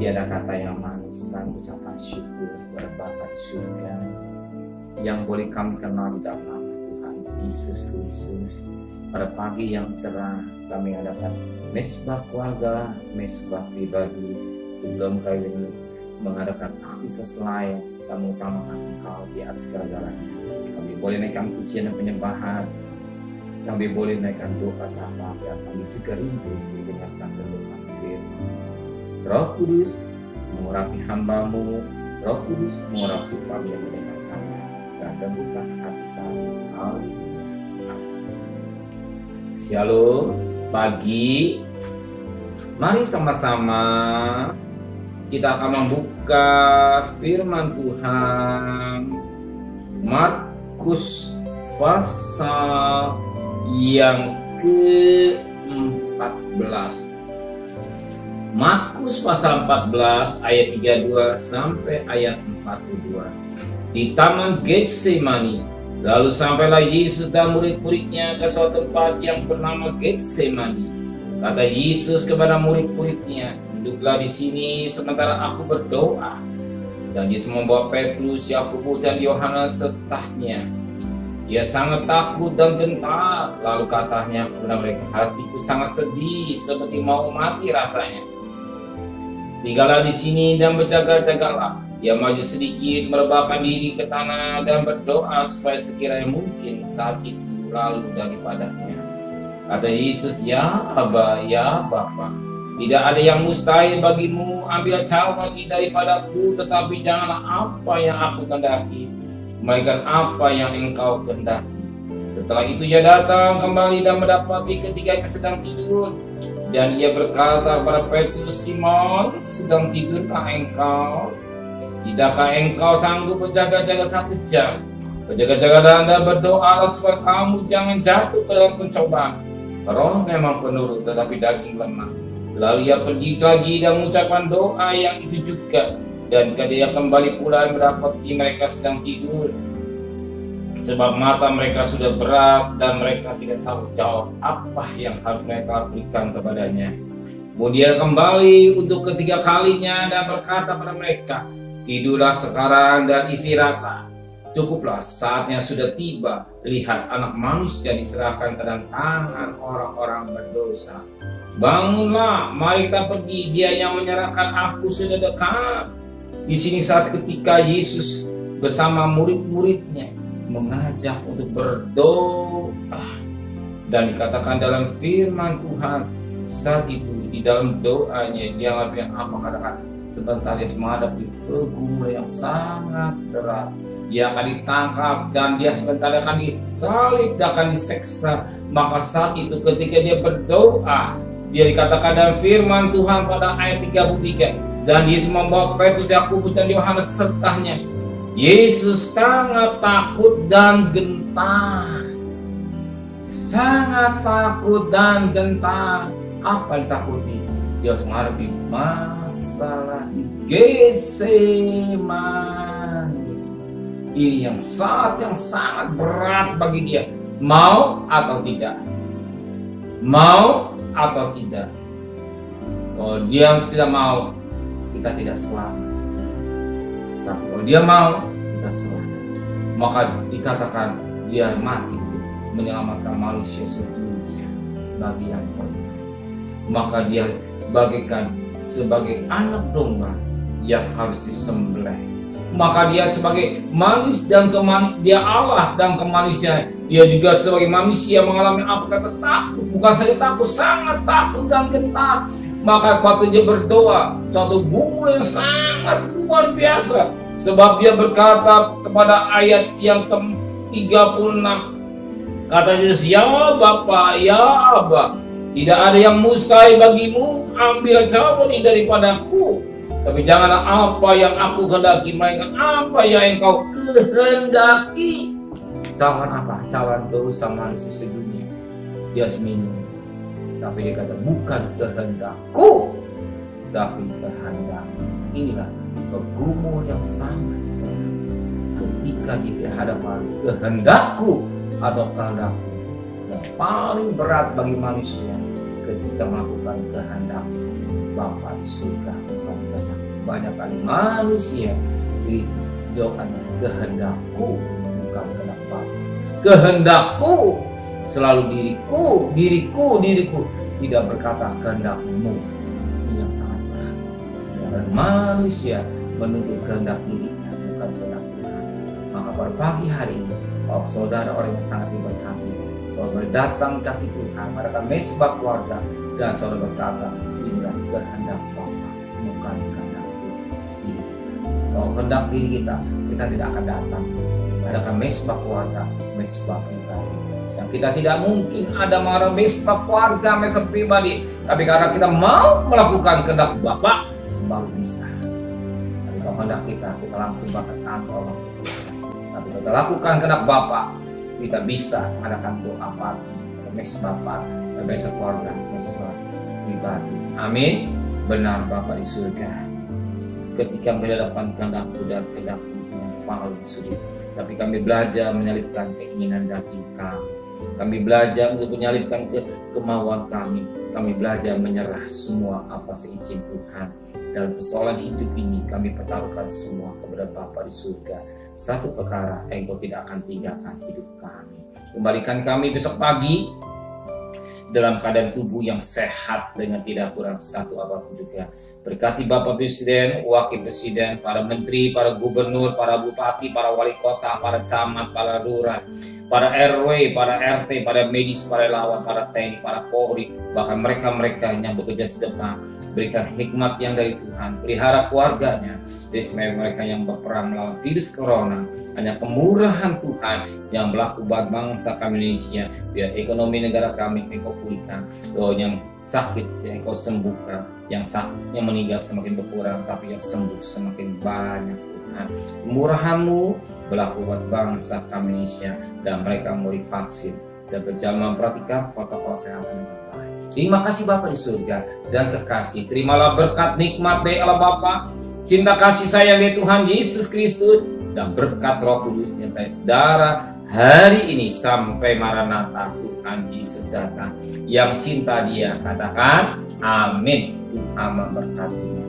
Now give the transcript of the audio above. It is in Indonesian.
tiada kata yang manis dan ucapan syukur kepada Bapa di surga yang boleh kami kenal di dalam nama Tuhan Yesus Kristus. Pada pagi yang cerah kami adakan mesbah keluarga, mesbah pribadi. Sebelum kami mengadakan aktivitas lain, kami utamakan Engkau di atas segala-galanya. Kami boleh naikkan pujian dan penyembahan, kami boleh naikkan doa sama yang kami juga rindu mendengarkan renungan firman. Roh Kudus mengurapi hamba-Mu, Roh Kudus mengurapi kami yang mendengarkannya, dan lembutkan hati kami. Haleluya. Shalom pagi. Mari sama-sama kita akan membuka firman Tuhan Markus pasal yang ke-14. Markus pasal 14 ayat 32 sampai ayat 42. Di taman Getsemani, lalu sampailah Yesus dan murid-muridnya ke suatu tempat yang bernama Getsemani. Kata Yesus kepada murid-muridnya, duduklah di sini sementara aku berdoa. Dan Yesus membawa Petrus, Yakobus dan Yohanes sertanya. Ia sangat takut dan gentar. Lalu katanya kepada mereka, hatiku sangat sedih seperti mau mati rasanya. Tinggallah di sini dan berjaga-jagalah. Ia maju sedikit, merebahkan diri ke tanah dan berdoa supaya sekiranya mungkin saat itu lalu daripadanya. Kata Yesus, ya Aba, ya Bapa, tidak ada yang mustahil bagimu. Ambillah cawan ini daripadaku, tetapi janganlah apa yang aku kehendaki, melainkan apa yang engkau kehendaki. Setelah itu ia datang kembali dan mendapati ketiganya sedang tidur. Dan ia berkata kepada Petrus, Simon, sedang tidurkah engkau? Tidakkah engkau sanggup berjaga-jaga 1 jam? Berjaga-jaga dan berdoa supaya kamu jangan jatuh ke dalam pencobaan. Roh memang penurut, tetapi daging lemah. Lalu ia pergi lagi dan mengucapkan doa yang itu juga. Dan ketika kembali pula mendapati mereka sedang tidur, sebab mata mereka sudah berat dan mereka tidak tahu jawab apa yang harus mereka berikan kepadanya. Kemudian kembali untuk ketiga kalinya dan berkata pada mereka, tidurlah sekarang dan istirahatlah. Cukuplah, saatnya sudah tiba. Lihat, anak manusia diserahkan ke dalam tangan orang-orang berdosa. Bangunlah, mari kita pergi. Dia yang menyerahkan aku sudah dekat. Di sini saat ketika Yesus bersama murid-muridnya mengajak untuk berdoa, dan dikatakan dalam firman Tuhan saat itu di dalam doanya dia mengatakan apa, katakan sebentar dia menghadapi pergumulan yang sangat berat. Dia akan ditangkap dan dia sebentar akan disalib dan akan diseksa. Maka saat itu ketika dia berdoa, dia dikatakan dalam firman Tuhan pada ayat 33, dan Yesus membawa Petrus, Yakobus dan Yohanes sertanya. Yesus sangat takut dan gentar. Sangat takut dan gentar. Apa yang takuti? Dia harus menghadapi masalah di Getsemani. Ini yang sangat berat bagi dia. Mau atau tidak? Mau atau tidak? Kalau dia tidak mau, kita tidak selamat. Tapi kalau dia mau, kita selamat. Maka dikatakan dia mati menyelamatkan manusia sedunia bagi yang percaya. Maka dia bagaikan sebagai anak domba yang harus disembelih. Maka dia sebagai manusia dan dia Allah dan kemanusiaan. Dia juga sebagai manusia mengalami apa kata takut. Bukan saja takut, sangat takut dan gentar. Maka waktu dia berdoa, suatu bunga yang sangat luar biasa. Sebab dia berkata kepada ayat yang ke-36, kata Yesus, ya Bapa, ya Aba, tidak ada yang mustahil bagimu. Ambillah cawan ini daripadaku, tapi janganlah apa yang aku kehendaki, melainkan apa yang engkau kehendaki. Cawan apa? Cawan dosa manusia sedunia. Dia harus minum. Tapi dia kata, bukan kehendakku, tapi kehendakmu. Inilah pergumulan yang sangat ketika di hadapan kehendakku atau kehendakku. Yang paling berat bagi manusia ketika melakukan kehendak Bapa di surga. banyak kali manusia di doanya kehendakku bukan kehendak Bapa. Kehendakku selalu diriku, tidak berkata kehendakmu. Ini yang sangat berat. Dan manusia menuntut kehendak dirinya bukan kehendak Tuhan. Maka pada pagi hari ini, saudara orang yang sangat diberkati, saudara datang kaki Tuhan, mengadakan mesbah keluarga, dan saudara berkata, inilah kehendak Bapa, bukan kehendak diri kita. Kalau kehendak diri kita tidak akan datang. Adakan mesbah keluarga, mesbah pribadi. Dan kita tidak mungkin ada marah mesbah keluarga, mesbah pribadi. Tapi karena kita mau melakukan kehendak Bapa, baru bisa. Tapi kalau kehendak kita langsung bakal kantor, langsung bisa. Tapi kita lakukan kehendak Bapa, kita bisa adakan doa pagi, mesbah pagi, mesbah keluarga, mesbah pribadi. Amin. Benar Bapa di surga. Ketika berhadapan kehendakku dan kehendakku yang paling sulit, tapi kami belajar menyalipkan keinginan daging kami. Kami belajar untuk menyalipkan kemauan kami. Kami belajar menyerah semua apa seizin Tuhan. Dalam persoalan hidup ini kami pertaruhkan semua kepada Bapa di surga. Satu perkara, Engkau tidak akan tinggalkan hidup kami. Kembalikan kami besok pagi dalam keadaan tubuh yang sehat dengan tidak kurang satu apapun juga. Berkati Bapak Presiden, Wakil Presiden, para Menteri, para Gubernur, para Bupati, para Wali Kota, para Camat, para Lurah, para RW, para RT, para medis, para relawan, para TNI, para Polri, bahkan mereka-mereka yang bekerja sedepan. Berikan hikmat yang dari Tuhan, pelihara keluarganya, dari mereka yang berperang melawan virus corona. Hanya kemurahan Tuhan yang berlaku bagi bangsa kami Indonesia, biar ekonomi negara kami Engkau pulihkan. Yang sakit yang Engkau sembuhkan, yang meninggal semakin berkurang, tapi yang sembuh semakin banyak. Kemurahan-Mu berlaku buat bangsa kami Indonesia, dan mereka mau divaksin dan berjalan memperhatikan protokol kesehatan yang baik. Terima kasih Bapa di surga dan kekasih. Terimalah berkat nikmat dari Allah Bapa, cinta kasih sayang dari Tuhan Yesus Kristus, dan berkat Roh Kudus nyertai saudara hari ini sampai Maranatha Tuhan Yesus datang. Yang cinta Dia katakan amin. Tuhan memberkatimu.